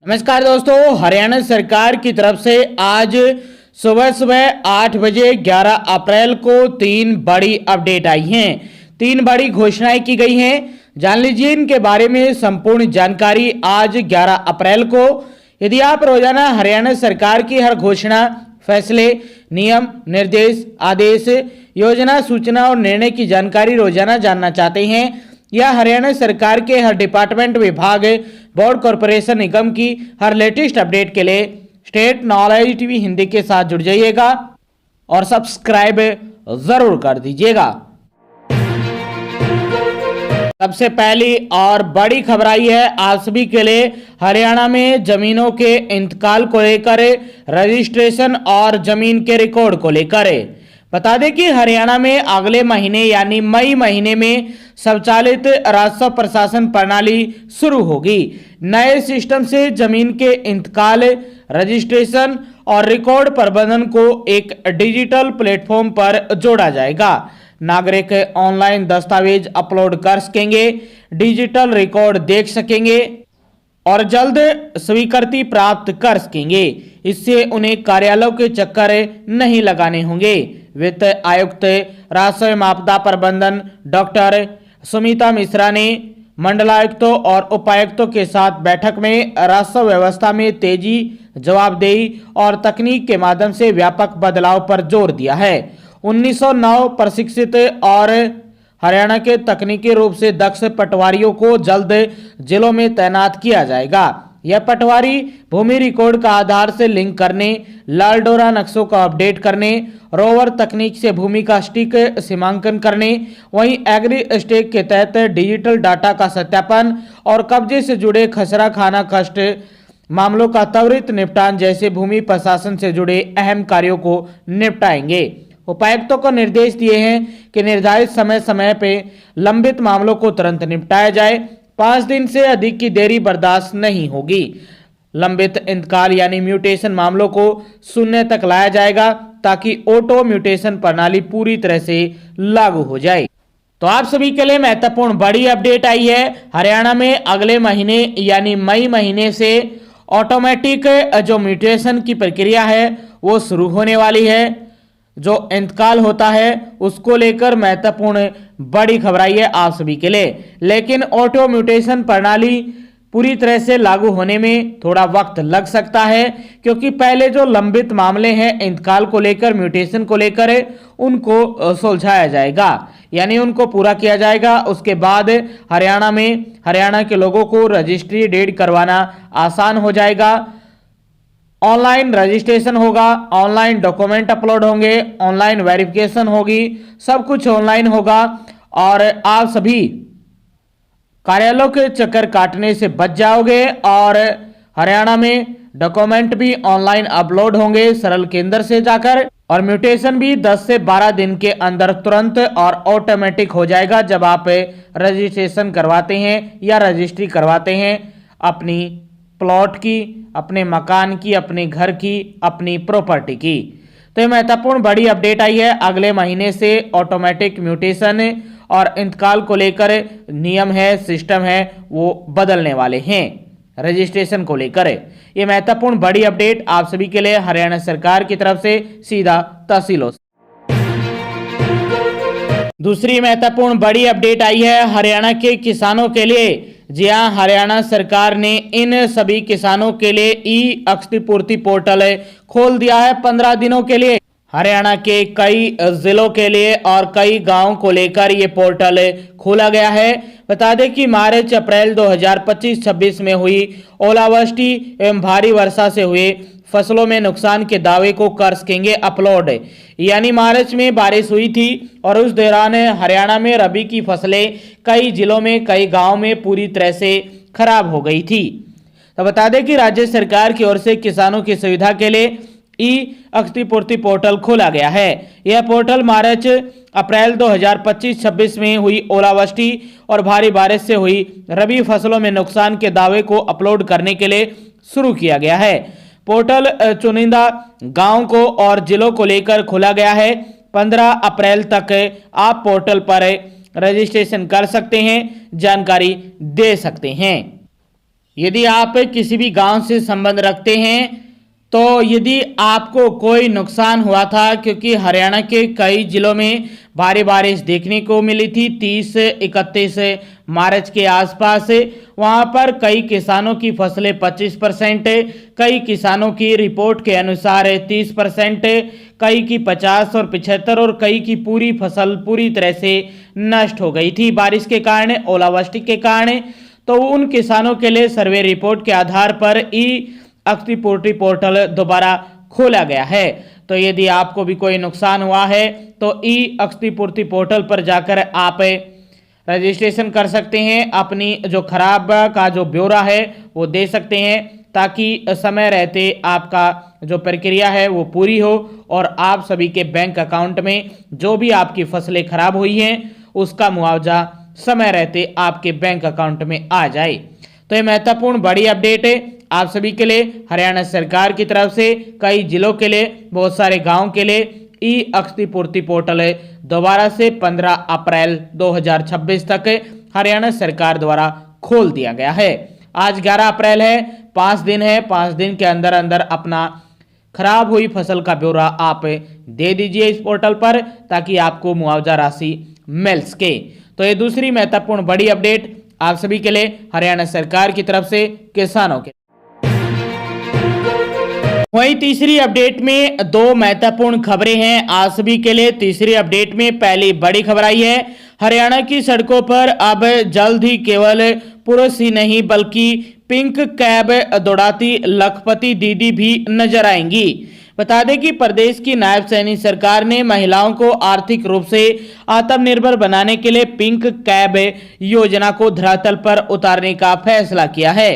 नमस्कार दोस्तों, हरियाणा सरकार की तरफ से आज सुबह सुबह 8 बजे 11 अप्रैल को 3 बड़ी अपडेट आई हैं। 3 बड़ी घोषणाएं की गई हैं। जान लीजिए इनके बारे में संपूर्ण जानकारी आज 11 अप्रैल को। यदि आप रोजाना हरियाणा सरकार की हर घोषणा, फैसले, नियम, निर्देश, आदेश, योजना, सूचना और निर्णय की जानकारी रोजाना जानना चाहते हैं या हरियाणा सरकार के हर डिपार्टमेंट, विभाग, बोर्ड, कॉरपोरेशन, निगम की हर लेटेस्ट अपडेट के लिए स्टेट नॉलेज टीवी हिंदी के साथ जुड़ जाइएगा और सब्सक्राइब जरूर कर दीजिएगा। सबसे पहली और बड़ी खबर आई है आप सभी के लिए। हरियाणा में जमीनों के इंतकाल को लेकर, रजिस्ट्रेशन और जमीन के रिकॉर्ड को लेकर बता दें कि हरियाणा में अगले महीने यानी मई महीने में स्वचालित राजस्व प्रशासन प्रणाली शुरू होगी। नए सिस्टम से जमीन के इंतकाल, रजिस्ट्रेशन और रिकॉर्ड प्रबंधन को एक डिजिटल प्लेटफॉर्म पर जोड़ा जाएगा। नागरिक ऑनलाइन दस्तावेज अपलोड कर सकेंगे, डिजिटल रिकॉर्ड देख सकेंगे और जल्द स्वीकृति प्राप्त कर सकेंगे। इससे उन्हें कार्यालयों के चक्कर नहीं लगाने होंगे। वित्त आयुक्त राजस्व आपदा प्रबंधन डॉक्टर सुमिता मिश्रा ने मंडलायुक्तों और उपायुक्तों के साथ बैठक में राजस्व व्यवस्था में तेजी, जवाबदेही और तकनीक के माध्यम से व्यापक बदलाव पर जोर दिया है। 1909 प्रशिक्षित और हरियाणा के तकनीकी रूप से दक्ष पटवारियों को जल्द जिलों में तैनात किया जाएगा। यह पटवारी भूमि रिकॉर्ड का आधार से लिंक करने, लाल डोरा नक्शों का अपडेट करने, रोवर तकनीक से भूमि का सटीक सीमांकन करने, वहीं एग्री स्टेक के तहत डिजिटल डाटा का सत्यापन और कब्जे से जुड़े खसरा खाना कष्ट मामलों का त्वरित निपटान जैसे भूमि प्रशासन से जुड़े अहम कार्यों को निपटाएंगे। उपायुक्तों को निर्देश दिए हैं कि निर्धारित समय पे लंबित मामलों को तुरंत निपटाया जाए। 5 दिन से अधिक की देरी बर्दाश्त नहीं होगी। लंबित इंतकाल यानी म्यूटेशन मामलों को शून्य तक लाया जाएगा ताकि ऑटो म्यूटेशन प्रणाली पूरी तरह से लागू हो जाए। तो आप सभी के लिए महत्वपूर्ण बड़ी अपडेट आई है। हरियाणा में अगले महीने यानी मई महीने से ऑटोमेटिक जो म्यूटेशन की प्रक्रिया है वो शुरू होने वाली है। जो इंतकाल होता है उसको लेकर महत्वपूर्ण बड़ी खबर आई है आप सभी के लिए। लेकिन ऑटो म्यूटेशन प्रणाली पूरी तरह से लागू होने में थोड़ा वक्त लग सकता है, क्योंकि पहले जो लंबित मामले हैं इंतकाल को लेकर, म्यूटेशन को लेकर, उनको सुलझाया जाएगा यानी उनको पूरा किया जाएगा। उसके बाद हरियाणा में हरियाणा के लोगों को रजिस्ट्री डेट करवाना आसान हो जाएगा। ऑनलाइन रजिस्ट्रेशन होगा, ऑनलाइन डॉक्यूमेंट अपलोड होंगे, ऑनलाइन वेरिफिकेशन होगी, सब कुछ ऑनलाइन होगा और आप सभी कार्यालयों के चक्कर काटने से बच जाओगे। और हरियाणा में डॉक्यूमेंट भी ऑनलाइन अपलोड होंगे सरल केंद्र से जाकर, और म्यूटेशन भी 10 से 12 दिन के अंदर तुरंत और ऑटोमेटिक हो जाएगा जब आप रजिस्ट्रेशन करवाते हैं या रजिस्ट्री करवाते हैं अपनी प्लॉट की, अपने मकान की, अपने घर की, अपनी प्रॉपर्टी की। तो ये महत्वपूर्ण बड़ी अपडेट आई है। अगले महीने से ऑटोमेटिक म्यूटेशन और इंतकाल को लेकर नियम है, सिस्टम है, वो बदलने वाले हैं रजिस्ट्रेशन को लेकर। ये महत्वपूर्ण बड़ी अपडेट आप सभी के लिए हरियाणा सरकार की तरफ से सीधा तहसीलों से। दूसरी महत्वपूर्ण बड़ी अपडेट आई है हरियाणा के किसानों के लिए। जी हां, हरियाणा सरकार ने इन सभी किसानों के लिए ई क्षतिपूर्ति पोर्टल खोल दिया है 15 दिनों के लिए। हरियाणा के कई जिलों के लिए और कई गांवों को लेकर ये पोर्टल खोला गया है। बता दें कि मार्च अप्रैल 2025-26 में हुई ओलावृष्टि एवं भारी वर्षा से हुए फसलों में नुकसान के दावे को कर सकेंगे अपलोड। यानी मार्च में बारिश हुई थी और उस दौरान हरियाणा में रबी की फसलें कई जिलों में, कई गांव में पूरी तरह से खराब हो गई थी। तो बता दें कि राज्य सरकार की ओर से किसानों की सुविधा के लिए ई क्षतिपूर्ति पोर्टल खोला गया है। यह पोर्टल मार्च अप्रैल 2025-26 में हुई ओलावृष्टि और भारी बारिश से हुई रबी फसलों में नुकसान के दावे को अपलोड करने के लिए शुरू किया गया है। पोर्टल चुनिंदा गांव को और जिलों को लेकर खोला गया है। 15 अप्रैल तक आप पोर्टल पर रजिस्ट्रेशन कर सकते हैं, जानकारी दे सकते हैं। यदि आप किसी भी गांव से संबंध रखते हैं तो यदि आपको कोई नुकसान हुआ था, क्योंकि हरियाणा के कई जिलों में भारी बारिश देखने को मिली थी 30-31 मार्च के आसपास, वहां पर कई किसानों की फसलें 25%, कई किसानों की रिपोर्ट के अनुसार 30%, कई की 50 और 75 और कई की पूरी फसल पूरी तरह से नष्ट हो गई थी बारिश के कारण, ओलावृष्टि के कारण। तो उन किसानों के लिए सर्वे रिपोर्ट के आधार पर ई क्षतिपूर्ति पोर्टल दोबारा खोला गया है। तो यदि आपको भी कोई नुकसान हुआ है तो ई क्षतिपूर्ति पोर्टल पर जाकर आप रजिस्ट्रेशन कर सकते हैं, अपनी जो खराब का जो ब्यौरा है वो दे सकते हैं, ताकि समय रहते आपका जो प्रक्रिया है वो पूरी हो और आप सभी के बैंक अकाउंट में जो भी आपकी फसलें खराब हुई हैं उसका मुआवजा समय रहते आपके बैंक अकाउंट में आ जाए। तो ये महत्वपूर्ण बड़ी अपडेट है आप सभी के लिए। हरियाणा सरकार की तरफ से कई जिलों के लिए, बहुत सारे गांव के लिए ई क्षतिपूर्ति पोर्टल दोबारा से 15 अप्रैल 2026 तक हरियाणा सरकार द्वारा खोल दिया गया है। आज 11 अप्रैल है, 5 दिन है, 5 दिन के अंदर अंदर अपना खराब हुई फसल का ब्यौरा आप दे दीजिए इस पोर्टल पर, ताकि आपको मुआवजा राशि मिल सके। तो ये दूसरी महत्वपूर्ण बड़ी अपडेट आप सभी के लिए हरियाणा सरकार की तरफ से किसानों के। वहीं तीसरी अपडेट में दो महत्वपूर्ण खबरें हैं आप सभी के लिए। तीसरी अपडेट में पहली बड़ी खबर आई है, हरियाणा की सड़कों पर अब जल्द ही केवल पुरुष ही नहीं बल्कि पिंक कैब दौड़ाती लखपति दीदी भी नजर आएंगी। बता दें कि प्रदेश की नायब सैनिक सरकार ने महिलाओं को आर्थिक रूप से आत्मनिर्भर बनाने के लिए पिंक कैब योजना को धरातल पर उतारने का फैसला किया है।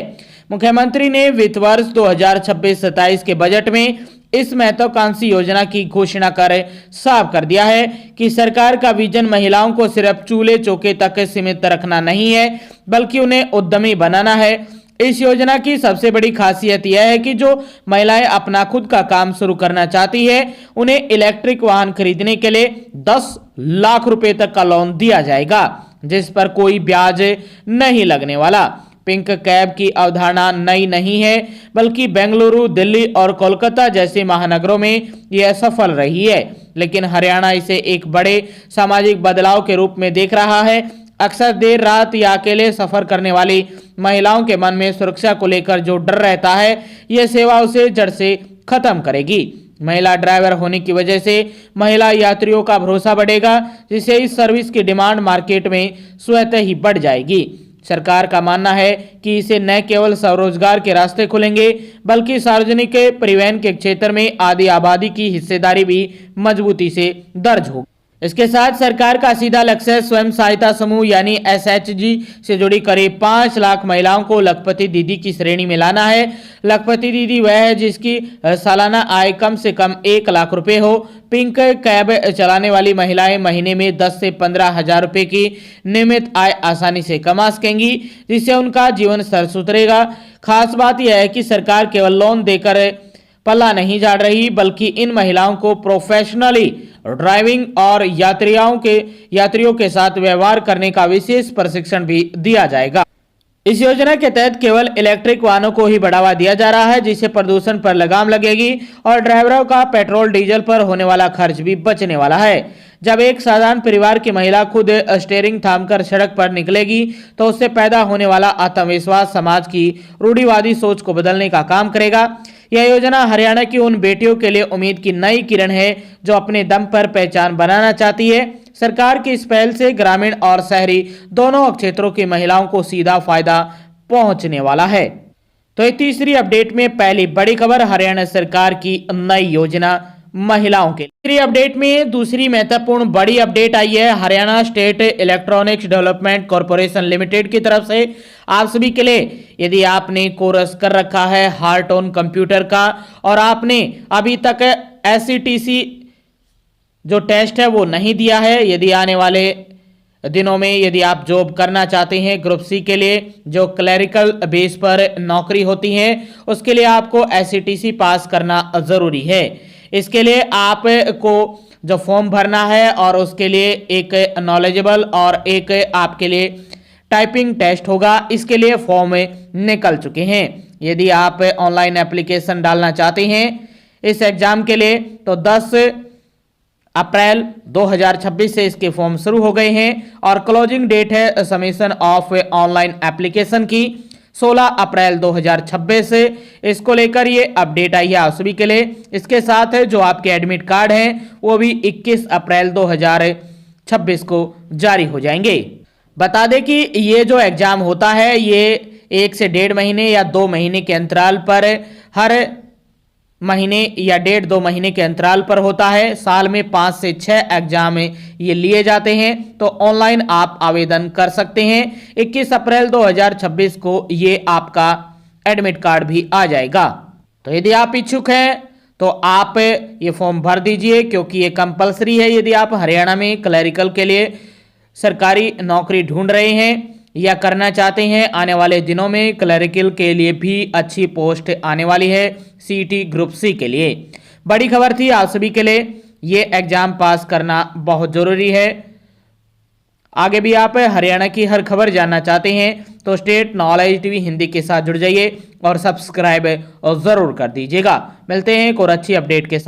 मुख्यमंत्री ने वित्त वर्ष 2026-27 के बजट में इस महत्वाकांक्षी योजना की घोषणा कर साफ कर दिया है कि सरकार का विजन महिलाओं को सिर्फ चूल्हे चौके तक सीमित रखना नहीं है, बल्कि उन्हें उद्यमी बनाना है। इस योजना की सबसे बड़ी खासियत यह है कि जो महिलाएं अपना खुद का काम शुरू करना चाहती है उन्हें इलेक्ट्रिक वाहन खरीदने के लिए 10 लाख रुपए तक का लोन दिया जाएगा, जिस पर कोई ब्याज नहीं लगने वाला। पिंक कैब की अवधारणा नई नहीं है, बल्कि बेंगलुरु, दिल्ली और कोलकाता जैसे महानगरों में यह सफल रही है, लेकिन हरियाणा इसे एक बड़े सामाजिक बदलाव के रूप में देख रहा है। अक्सर देर रात या अकेले सफर करने वाली महिलाओं के मन में सुरक्षा को लेकर जो डर रहता है, यह सेवा उसे जड़ से खत्म करेगी। महिला ड्राइवर होने की वजह से महिला यात्रियों का भरोसा बढ़ेगा, जिससे इस सर्विस की डिमांड मार्केट में स्वतः ही बढ़ जाएगी। सरकार का मानना है कि इसे न केवल स्वरोजगार के रास्ते खुलेंगे, बल्कि सार्वजनिक परिवहन के क्षेत्र में आधी आबादी की हिस्सेदारी भी मजबूती से दर्ज होगी। इसके साथ सरकार का सीधा लक्ष्य स्वयं सहायता समूह यानी SHG से जुड़ी करीब 5 लाख महिलाओं को लखपति दीदी की श्रेणी में लाना है। लखपति दीदी वह है जिसकी सालाना आय कम से कम 1 लाख रुपए हो। पिंक कैब चलाने वाली महिलाएं महीने में 10 से 15 हजार रुपए की नियमित आय आसानी से कमा सकेंगी, जिससे उनका जीवन स्तर सुधरेगा। खास बात यह है कि सरकार केवल लोन देकर पल्ला नहीं झाड़ रही, बल्कि इन महिलाओं को प्रोफेशनली ड्राइविंग और यात्रियों के साथ व्यवहार करने का विशेष प्रशिक्षण भी दिया जाएगा। इस योजना के तहत केवल इलेक्ट्रिक वाहनों को ही बढ़ावा दिया जा रहा है, जिससे प्रदूषण पर लगाम लगेगी और ड्राइवरों का पेट्रोल डीजल पर होने वाला खर्च भी बचने वाला है। जब एक साधारण परिवार की महिला खुद स्टीयरिंग थामकर सड़क पर निकलेगी तो उससे पैदा होने वाला आत्मविश्वास समाज की रूढ़िवादी सोच को बदलने का काम करेगा। यह योजना हरियाणा की उन बेटियों के लिए उम्मीद की नई किरण है जो अपने दम पर पहचान बनाना चाहती है। सरकार की इस पहल से ग्रामीण और शहरी दोनों क्षेत्रों की महिलाओं को सीधा फायदा पहुंचने वाला है। तो तीसरी अपडेट में पहली बड़ी खबर, हरियाणा सरकार की नई योजना महिलाओं के लिए। तीसरी अपडेट में दूसरी महत्वपूर्ण बड़ी अपडेट आई है Haryana state electronics development corporation limited की तरफ से आप सभी के लिए। यदि आपने कोर्स कर रखा है हार्ट ऑन कंप्यूटर का और आपने अभी तक SCTC जो टेस्ट है वो नहीं दिया है, यदि आने वाले दिनों में यदि आप जॉब करना चाहते हैं ग्रुप C के लिए जो क्लरिकल बेस पर नौकरी होती है, उसके लिए आपको SCTC पास करना जरूरी है। इसके लिए आपको जो फॉर्म भरना है और उसके लिए एक नॉलेजेबल और एक आपके लिए टाइपिंग टेस्ट होगा। इसके लिए फॉर्म निकल चुके हैं। यदि आप ऑनलाइन एप्लीकेशन डालना चाहते हैं इस एग्जाम के लिए तो 10 अप्रैल 2026 से इसके फॉर्म शुरू हो गए हैं और क्लोजिंग डेट है सबमिशन ऑफ ऑनलाइन एप्लीकेशन की 16 अप्रैल 2026 से। इसको लेकर ये अपडेट आई है आप सभी के लिए। इसके साथ जो आपके एडमिट कार्ड हैं वो भी 21 अप्रैल 2026 को जारी हो जाएंगे। बता दें कि ये जो एग्जाम होता है ये 1 से 1.5 महीने या 2 महीने के अंतराल पर, हर महीने या 1.5-2 महीने के अंतराल पर होता है। साल में 5 से 6 एग्जाम ये लिए जाते हैं। तो ऑनलाइन आप आवेदन कर सकते हैं। 21 अप्रैल 2026 को ये आपका एडमिट कार्ड भी आ जाएगा। तो यदि आप इच्छुक हैं तो आप ये फॉर्म भर दीजिए, क्योंकि ये कंपलसरी है। यदि आप हरियाणा में क्लरिकल के लिए सरकारी नौकरी ढूंढ रहे हैं या करना चाहते हैं, आने वाले दिनों में क्लरिकल के लिए भी अच्छी पोस्ट आने वाली है सीईटी ग्रुप सी के लिए। बड़ी खबर थी आप सभी के लिए। ये एग्जाम पास करना बहुत जरूरी है। आगे भी आप हरियाणा की हर खबर जानना चाहते हैं तो स्टेट नॉलेज टीवी हिंदी के साथ जुड़ जाइए और सब्सक्राइब जरूर कर दीजिएगा। मिलते हैं एक और अच्छी अपडेट के साथ।